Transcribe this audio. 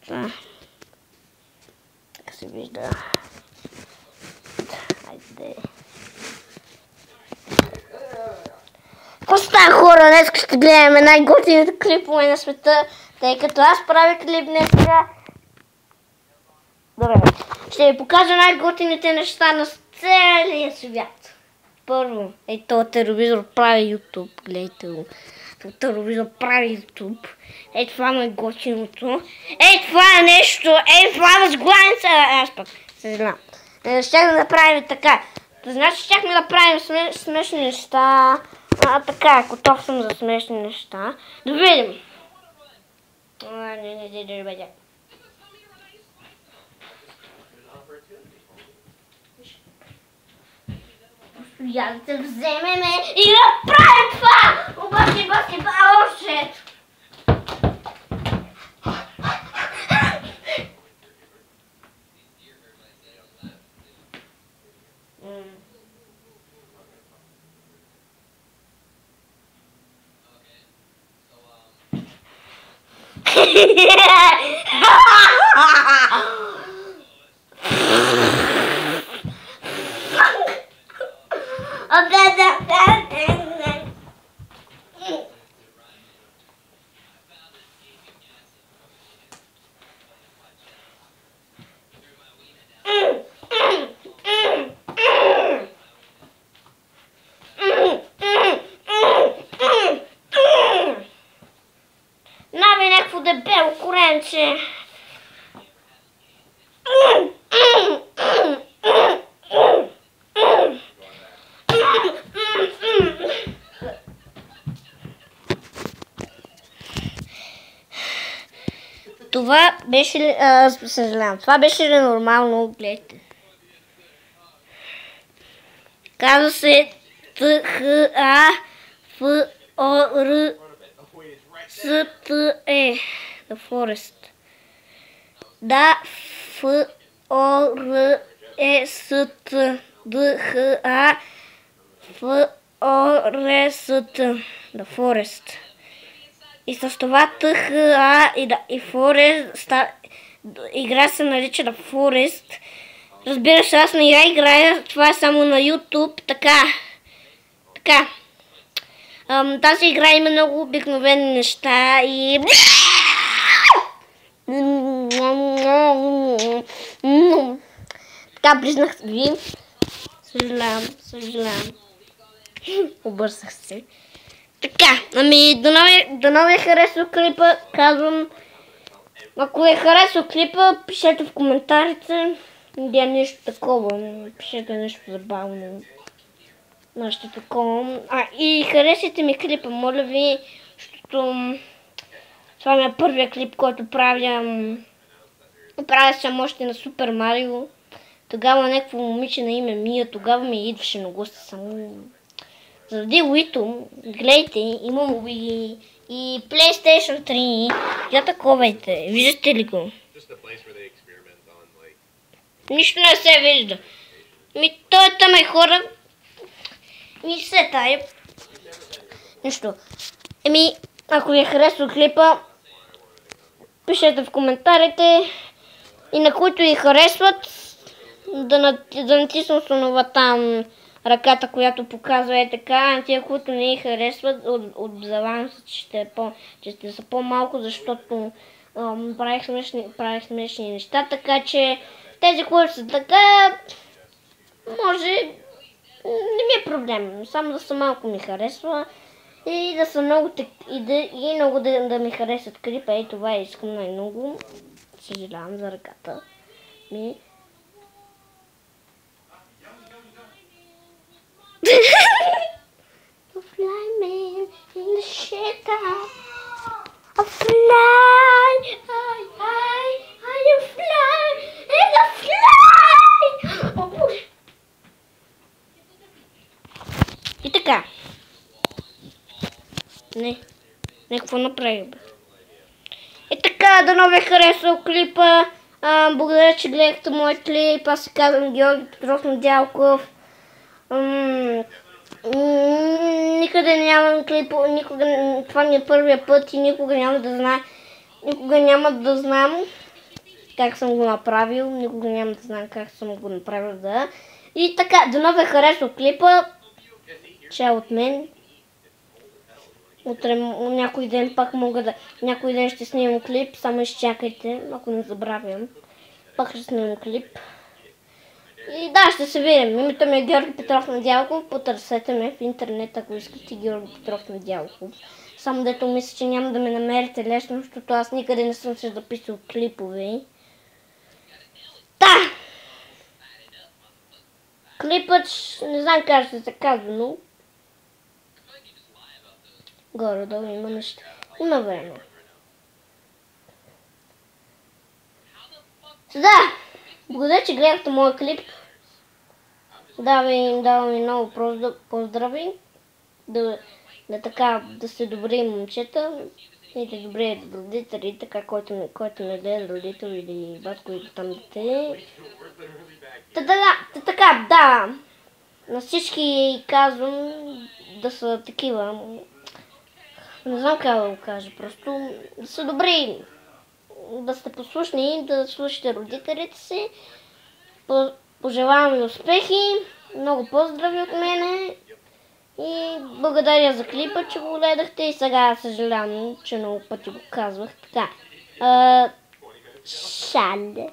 Как се вижда. Хайде. Какво става, хора? Днес ще гледаме най-готините клипове на света, тъй като аз правя клип днес. Добре. Ще ви покажа най-готините неща на целия свят. Първо, този телевизор прави YouTube. Гледайте го. Този телевизор прави YouTube. Това му е готиното. Това е нещо. Това е възглавница. Аз пък съжалявам. Щях да направим така. Значи щяхме да правим смешни неща. Така, готов съм за смешни неща. Да видим. Не. Я да те вземеме и да правим това! Обаче още! Наби някакво дебело коренче. Това беше ли... съжалявам. Това беше ли нормално? Гледайте. Казва се T-H-F-O-R-S-T-E. The Forest. Да, F-O-R-S-T. D-H-A-F-O-R-S-T. The Forest. И с това ТХА и Forest, игра се нарича The Forest. Разбира се, аз не я играя, това е само на YouTube, така. Тази игра има много обикновени неща и... Така, близнах ви. Съжалявам. Обърсах се. Така, дано ви е харесал клипа, казвам. Ако ви е харесал клипа, пишете в коментарите. Няма нещо такова, пишете нещо забавно. Нещо такова. И харесайте ми клипа, моля ви, защото това ми е първия клип, който правя. Правя съм още на Супер Марио. Тогава някакво момиче на име Мия, тогава ми идваше на гости само. Заради Уито, гледайте, имам и PlayStation 3. Я таковайте, виждате ли го? Нищо не се вижда. Той е тъмъй хора. Се тая. Нищо. Ако ви е харесал клипа, пишете в коментарите. И на които ви харесват, да натиснат с онова там ръката, която показва така. На тия, които не ви харесват, отзовавам се, че ще са по-малко, защото правих смешни неща. Така че тези, които са така, може, не ми е проблем. Само да са малко ми харесва и да са много да ми харесват клипа. Това искам най-много. Съжалявам за ръката ми. Fly man in the shadow. I fly, I fly, and I fly. И така. Не, какво направих, бе? И така, дано ви е харесал клипа. Благодаря, че гледахте мой клип. Аз се казвам Георги Петров Недялков. Никъде нямам клип, това ми е първия път и никога няма да знам как съм го направил. Никога няма да знам как съм го направил, да. И така, дано ви харесва клипа. Чао от мен. Утре някой ден пак мога да... Някой ден ще снимам клип, само изчакайте, ако не забравям. Пак ще снимам клип. И да, ще се видим. Името ми е Георги Петров Недялков. Потърсете ме в интернет, ако искате Георги Петров Недялков. Само дето мисля, че няма да ме намерите лесно, защото аз никъде не съм се записал клипове. Да! Клипът, не знам как ще се казва, но... Горе-долу има нещо. Има време. Да! Благодаря, че гледахте моя клип. Давам ви много поздрави. Да сте добри момчета. И добри родители, така който не гледа родител или батко или там дете. Така, да. На всички казвам да са такива. Не знам как да го кажа, просто да са добри. Да сте послушни, да слушате родителите си. Пожелавам ви успехи, много поздрави от мене и благодаря за клипа, че го гледахте и сега съжалявам, че много пъти го казвах. Така, шале.